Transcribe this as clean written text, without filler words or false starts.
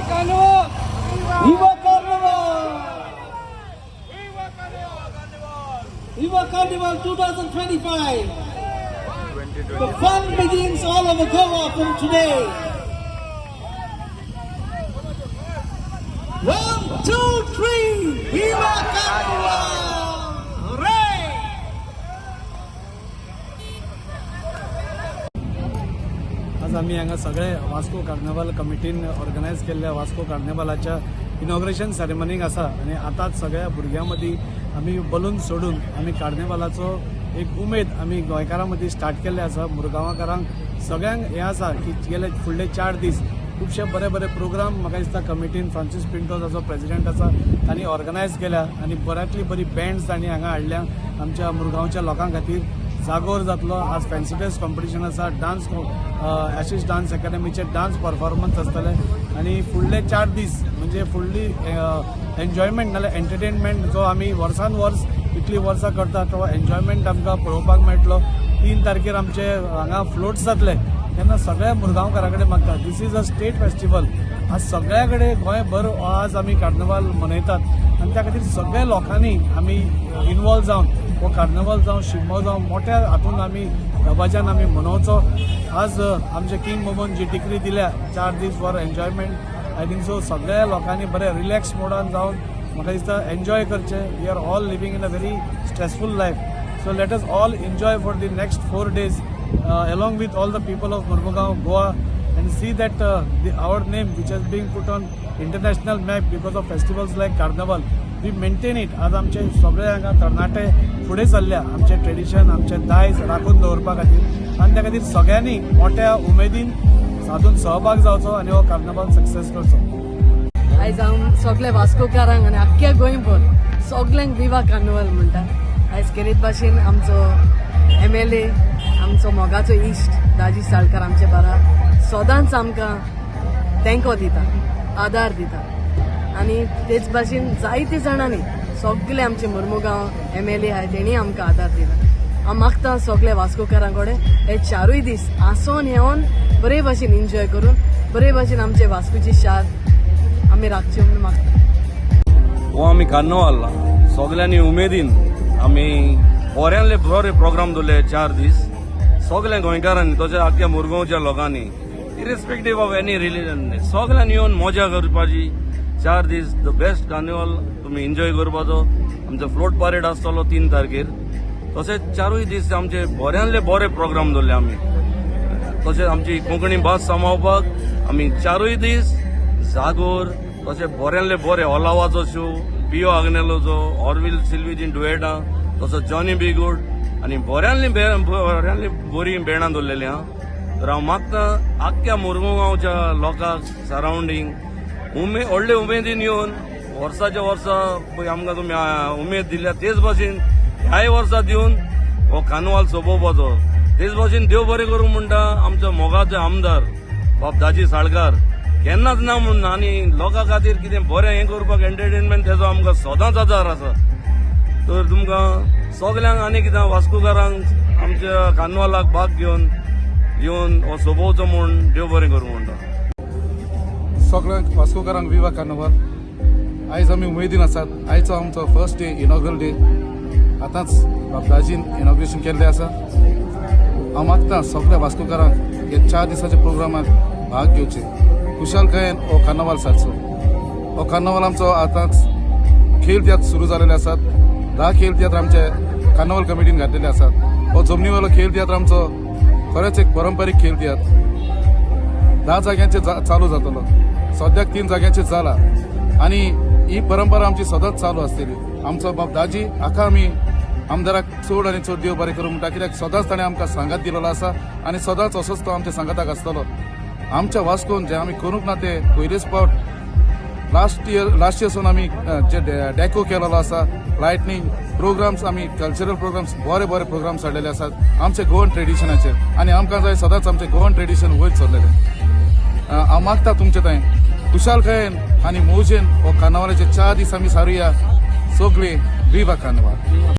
Carnival! Viva Carnival! Viva Carnival 2025! The fun begins all over Goa from today. 1, 2, 3! Viva Carnival! Hooray! आज आम्ही हांगा सगळे Vasco carnival कमिटीन organise केल्ल्या Vasco कार्निवलाच्या inauguration सेरेमनीक आसा आनी आतांच सगळ्या भुरग्यां मदीं आमी बलून सोडून आमी कार्निवलाचो एक उमेद आमी गोंयकारां मदीं स्टार्ट केल्ले आसा. मुरगांवाकारांक सगळ्यांक हें आसा की गेले फुडले 4 दीस खूबशे बरे बरे प्रोग्राम म्हाका दिसता कमिटीन फ्रांसीस पिंटो जाचो प्रेसिडेंट आसा तांणी ऑर्गनायज केल्या आनी बऱ्यांतली बरी बँड्स तांणी हांगा हाडल्या आमच्या मुरगांवच्या लोकां खातीर. जागोर जातलो आज फॅन्सी ड्रेस कॉम्पिटिशन आसा, डान्स आशिश डान्स अकॅडमीचे डान्स परफॉर्मन्स आसतले आनी फुडले 4 दीस म्हणजे फुडली एन्जॉयमेंट नाल्यार एंटरटेनमेंट जो आमी वर्सान वर्स इतली वर्सां करता तो एन्जॉयमेंट आमकां पळोवपाक मेळटलो. 3 तारखेर आमचे हांगा फ्लोट्स जातले तेन्ना सगळ्या मुरगांवकारां कडेन मागता this is a state festival. आज सगळ्या कडेन गोंयभर आज आमी कार्निवल मनयतात आनी त्या खातीर सगळ्या लोकांनी आमी इनवॉल्व जावन हो कार्निवल जावं शिगमो जावं मोठ्या हातून आमी दबाज्यान आमी मनोवचो. आज आमचे किंग मोमोन जी डिक्री दिल्या 4 दीस for enjoyment I think so सगळ्या लोकांनी बरे रिलॅक्स मोडान जावन म्हाका दिसता एन्जॉय करचे. We are all living in a very stressful life so let us all enjoy for the next 4 days along with all the people of Mormugaon, Goa and see that our name which has been put on international map because of festivals like Carnival we maintain it. आज आमचे सगळे हांगा तरणाटे फुडें चल्ल्या आमचे tradition आमचे दायज राखून दवरपा खातीर आनी त्या खातीर सगळ्यांनी मोठ्या उमेदीन हातूंत सहभाग जावचो आनी हो कार्निवल सक्सेस करचो. आयज हांव सगळे वास्कोकारांक आनी आख्ख्या गोंयभर सगळ्यांक विवा कार्निवल म्हणटा. आयज केरीत भाशेन आमचो MLA आमचो मोगाचो इश्ट दाजी साळकार आमचे बारा सदांच आमकां तेंको दिता आदार दिता आनी तेच भाशेन जायते जाणांनी सगळे आमचे मुर्मुगांव MLA आहाय तेणी आमकां आदार दिला. हांव मागता सगळे वास्कोकारां कडेन हे 4 दीस आसोन येवन बरे भाशेन एन्जॉय करून बरे भाशेन आमचे वास्कोची शार आमी राखची म्हणून मागता. हो आमी कार्निवल सगळ्यांनी उमेदीन आमी बऱ्यांतले बरे प्रोग्राम दवरले 4 दीस सगळ्या गोंयकारांनी तशें आख्ख्या मुरगांवच्या लोकांनी इरिस्पेक्टीव ऑफ एनी रिलीजन सगळ्यांनी येवन मजा करपाची. 4 दीस द बेस्ट कार्निवल तुमी एन्जॉय करपाचो. आमचो फ्लोट परेड आसतलो 3 तारखेर तशेंच 4 दीस आमचे बऱ्यांतले बरे प्रोग्राम दवरले आमी. तशेंच आमची कोंकणी भास सांबाळपाक आमी 4 दीस जागोर तशें बऱ्यांतले बरे ओलावाचो शो पियो आग्नेलोचो ऑरवील सिल्वीजीन डुएटां तसो जॉनी बी गुड आनी बऱ्यांतली बरी बेणां दवरलेली आहा. तर हांव मागता आख्ख्या मुरगांवच्या लोकांक सरावंडींग व्हडले उमेदीन येवन वर्साच्या वर्सा पळय आमकां तुमी उमेद दिल्या तेच भाशेन ह्याय वर्सा दिवन हो कार्निवल सोंपोवपाचो. तेच भाशेन देव बरें करूं म्हणटा आमचो मोगाचो आमदार बाब दाजी साळकार केन्नाच ना म्हणून आनी लोकां खातीर कितें बरें हें करपाक एंटरटेनमेंट तेजो आमकां सदांच आदार आसा. तर तुमकां सगल्यांक आनी कितें वास्कोकारांक आमच्या कार्निवलाक भाग घेवन येवन हो सोंपोवचो म्हूण देव बरें करूं म्हणटा. सगळ्यांक वास्कोकारांक विवा कार्निवल. आयज आमी उमेदीन आसात. आयचो आमचो फर्स्ट डे इनॉग्रल डे आतांच बाबदाजीन इनॉग्रेशन केल्लें आसा. हांव मागता सगळ्या वास्कोकारांक हे 4 दिसाच्या प्रोग्रामाक भाग घेवचे खुशालकायेन हो कार्निवल सारचो. हो कार्निवल आमचो आतांच खेळ तियात्र सुरू जाल्ले आसात. 10 खेळ तियात्र आमचे कार्निवल कमिटीन घातलेले आसात. हो जमनीवेलो खेळ तियात्र आमचो खरेंच एक पारंपारीक खेळ तियात्र 10 जाग्यांचेर चालू जातलो. सद्याक 3 जाग्यांचेर जाला आनी ही परंपरा आमची सदांच चालू आसतली. आमचो बाब दाजी आखा आमी आमदाराक चड आनी चड देव बरें करूं म्हणटा कित्याक सदांच ताणें आमकां सांगात दिलेलो आसा आनी सदांच असोच तो आमच्या सांगाताक आसतलो. आमच्या वास्कोन जे आमी करूंक ना ते पयलेच फावट लास्ट इयरसून आमी जे डॅको केलेलो आसा लायटनींग प्रोग्राम्स आमी कल्चरल प्रोग्राम्स बरे बरे प्रोग्राम्स हाडलेले आसात आमचे गोवन ट्रेडिशनाचेर आनी आमकां जाय सदांच आमचें गोवन ट्रेडिशन वयर चल्लेलें. हांव मागता तुमचे थंय खुशालकायेन आनी मौजेन हो कार्निवलाचे 4 दीस आमी सारुया सगळीं विवा कार्निवल.